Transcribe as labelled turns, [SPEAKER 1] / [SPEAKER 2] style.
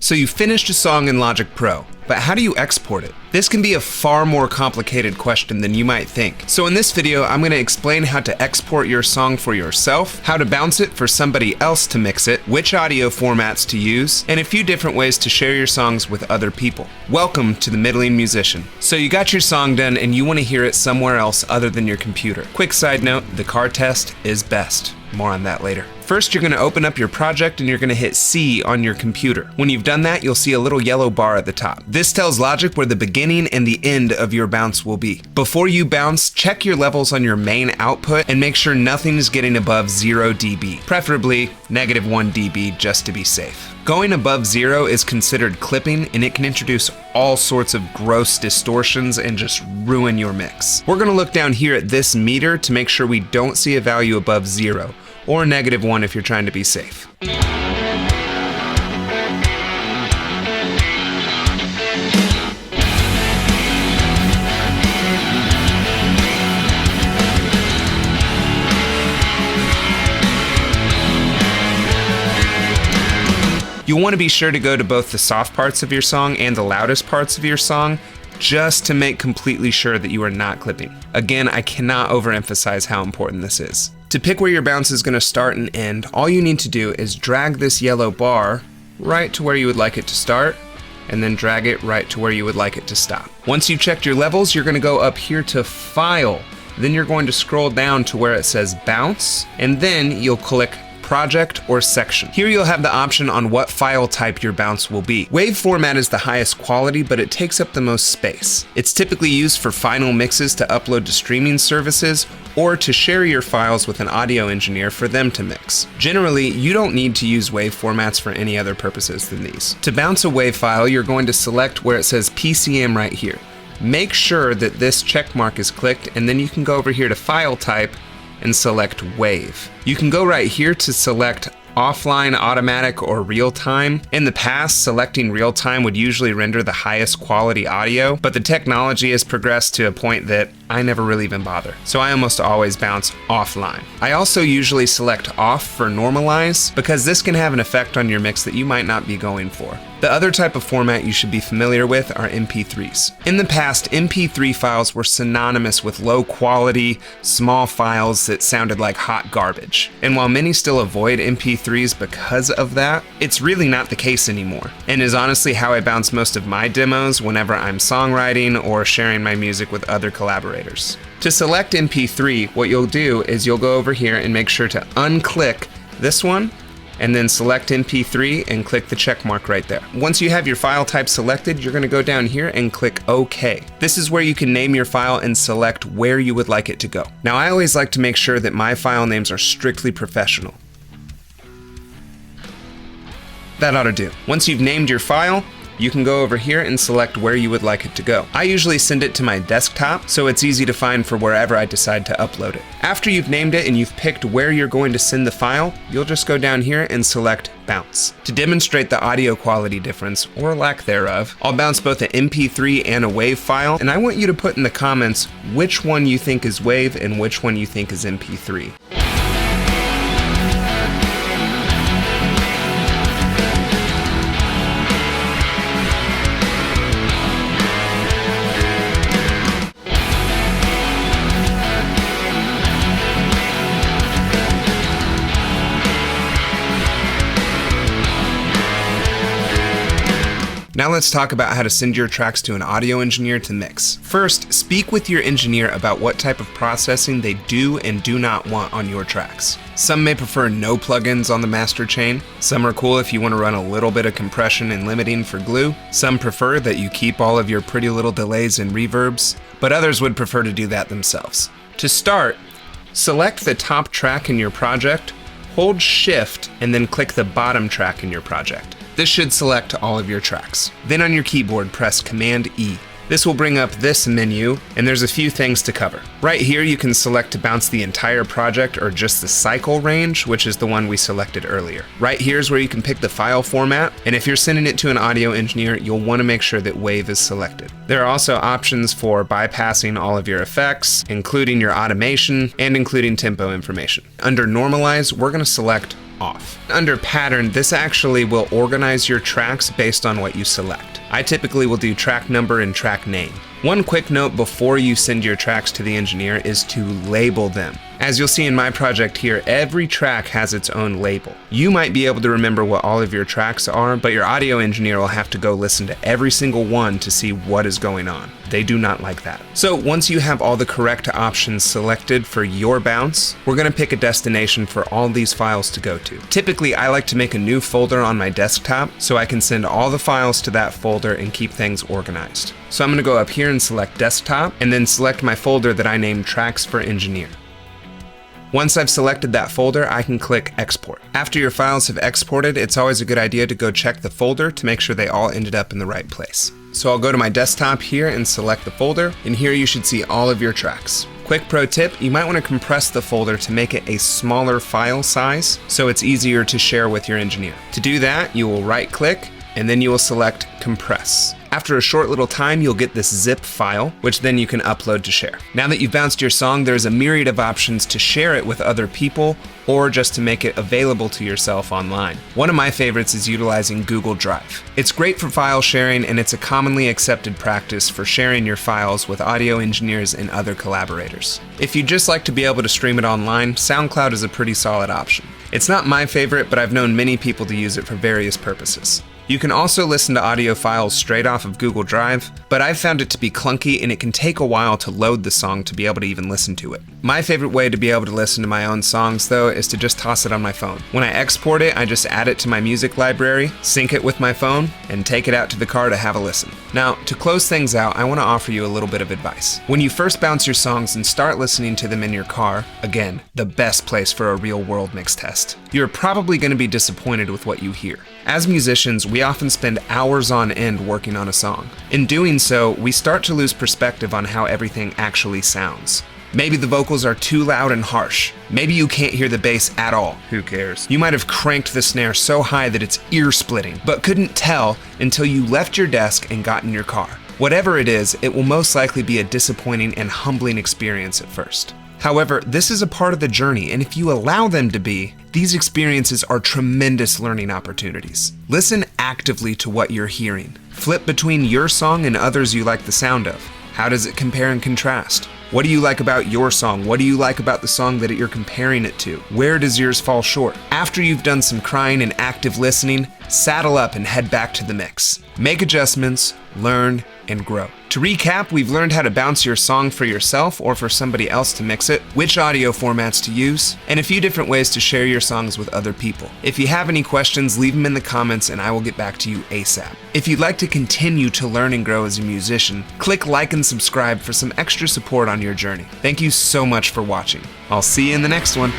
[SPEAKER 1] So you finished a song in Logic Pro, but how do you export it? This can be a far more complicated question than you might think. So in this video, I'm going to explain how to export your song for yourself, how to bounce it for somebody else to mix it, which audio formats to use, and a few different ways to share your songs with other people. Welcome to the Middling Musician. So you got your song done and you want to hear it somewhere else other than your computer. Quick side note, the car test is best. More on that later. First, you're going to open up your project and you're going to hit C on your computer. When you've done that, you'll see a little yellow bar at the top. This tells Logic where the beginning and the end of your bounce will be. Before you bounce, check your levels on your main output and make sure nothing is getting above 0 dB, preferably -1 dB just to be safe. Going above 0 is considered clipping, and it can introduce all sorts of gross distortions and just ruin your mix. We're going to look down here at this meter to make sure we don't see a value above 0, or -1 if you're trying to be safe. You'll want to be sure to go to both the soft parts of your song and the loudest parts of your song, just to make completely sure that you are not clipping. Again, I cannot overemphasize how important this is. To pick where your bounce is going to start and end, all you need to do is drag this yellow bar right to where you would like it to start, and then drag it right to where you would like it to stop. Once you've checked your levels, you're going to go up here to File. Then you're going to scroll down to where it says Bounce, and then you'll click Project or Section. Here you'll have the option on what file type your bounce will be. Wave format is the highest quality, but it takes up the most space. It's typically used for final mixes to upload to streaming services or to share your files with an audio engineer for them to mix. Generally, you don't need to use wave formats for any other purposes than these. To bounce a wave file, you're going to select where it says PCM right here. Make sure that this check mark is clicked, and then you can go over here to File Type and select Wave. You can go right here to select offline, automatic, or real time. In the past, selecting real time would usually render the highest quality audio, but the technology has progressed to a point that I never really even bother. So I almost always bounce offline. I also usually select off for normalize because this can have an effect on your mix that you might not be going for. The other type of format you should be familiar with are MP3s. In the past, MP3 files were synonymous with low quality, small files that sounded like hot garbage. And while many still avoid MP3s because of that, it's really not the case anymore, and is honestly how I bounce most of my demos whenever I'm songwriting or sharing my music with other collaborators. To select MP3, what you'll do is you'll go over here and make sure to unclick this one, and then select MP3 and click the check mark right there. Once you have your file type selected, you're going to go down here and click OK. This is where you can name your file and select where you would like it to go. Now, I always like to make sure that my file names are strictly professional. That ought to do. Once you've named your file, you can go over here and select where you would like it to go. I usually send it to my desktop, so it's easy to find for wherever I decide to upload it. After you've named it and you've picked where you're going to send the file, you'll just go down here and select Bounce. To demonstrate the audio quality difference, or lack thereof, I'll bounce both an MP3 and a WAV file, and I want you to put in the comments which one you think is WAV and which one you think is MP3. Now let's talk about how to send your tracks to an audio engineer to mix. First, speak with your engineer about what type of processing they do and do not want on your tracks. Some may prefer no plugins on the master chain. Some are cool if you want to run a little bit of compression and limiting for glue. Some prefer that you keep all of your pretty little delays and reverbs, but others would prefer to do that themselves. To start, select the top track in your project, hold Shift, and then click the bottom track in your project. This should select all of your tracks. Then on your keyboard, press Command E. This will bring up this menu, and there's a few things to cover. Right here, you can select to bounce the entire project or just the cycle range, which is the one we selected earlier. Right here is where you can pick the file format, and if you're sending it to an audio engineer, you'll want to make sure that WAV is selected. There are also options for bypassing all of your effects, including your automation, and including tempo information. Under Normalize, we're going to select off. Under pattern, this actually will organize your tracks based on what you select. I typically will do track number and track name. One quick note before you send your tracks to the engineer is to label them. As you'll see in my project here, every track has its own label. You might be able to remember what all of your tracks are, but your audio engineer will have to go listen to every single one to see what is going on. They do not like that. So once you have all the correct options selected for your bounce, we're going to pick a destination for all these files to go to. Typically, I like to make a new folder on my desktop so I can send all the files to that folder and keep things organized. So I'm going to go up here and select desktop, and then select my folder that I named Tracks for Engineer. Once I've selected that folder, I can click Export. After your files have exported, it's always a good idea to go check the folder to make sure they all ended up in the right place. So I'll go to my desktop here and select the folder, and here you should see all of your tracks. Quick pro tip, you might want to compress the folder to make it a smaller file size so it's easier to share with your engineer. To do that, you will right click, and then you will select Compress. After a short little time, you'll get this zip file, which then you can upload to share. Now that you've bounced your song, there's a myriad of options to share it with other people or just to make it available to yourself online. One of my favorites is utilizing Google Drive. It's great for file sharing, and it's a commonly accepted practice for sharing your files with audio engineers and other collaborators. If you'd just like to be able to stream it online, SoundCloud is a pretty solid option. It's not my favorite, but I've known many people to use it for various purposes. You can also listen to audio files straight off of Google Drive, but I've found it to be clunky and it can take a while to load the song to be able to even listen to it. My favorite way to be able to listen to my own songs, though, is to just toss it on my phone. When I export it, I just add it to my music library, sync it with my phone, and take it out to the car to have a listen. Now, to close things out, I want to offer you a little bit of advice. When you first bounce your songs and start listening to them in your car, again, the best place for a real-world mix test, you're probably going to be disappointed with what you hear. As musicians, we often spend hours on end working on a song. In doing so, we start to lose perspective on how everything actually sounds. Maybe the vocals are too loud and harsh. Maybe you can't hear the bass at all. Who cares? You might have cranked the snare so high that it's ear-splitting, but couldn't tell until you left your desk and got in your car. Whatever it is, it will most likely be a disappointing and humbling experience at first. However, this is a part of the journey, and if you allow them to be, these experiences are tremendous learning opportunities. Listen actively to what you're hearing. Flip between your song and others you like the sound of. How does it compare and contrast? What do you like about your song? What do you like about the song that you're comparing it to? Where does yours fall short? After you've done some crying and active listening, saddle up and head back to the mix. Make adjustments, learn, and grow. To recap, we've learned how to bounce your song for yourself or for somebody else to mix it, which audio formats to use, and a few different ways to share your songs with other people. If you have any questions, leave them in the comments and I will get back to you ASAP. If you'd like to continue to learn and grow as a musician, click like and subscribe for some extra support on your journey. Thank you so much for watching. I'll see you in the next one.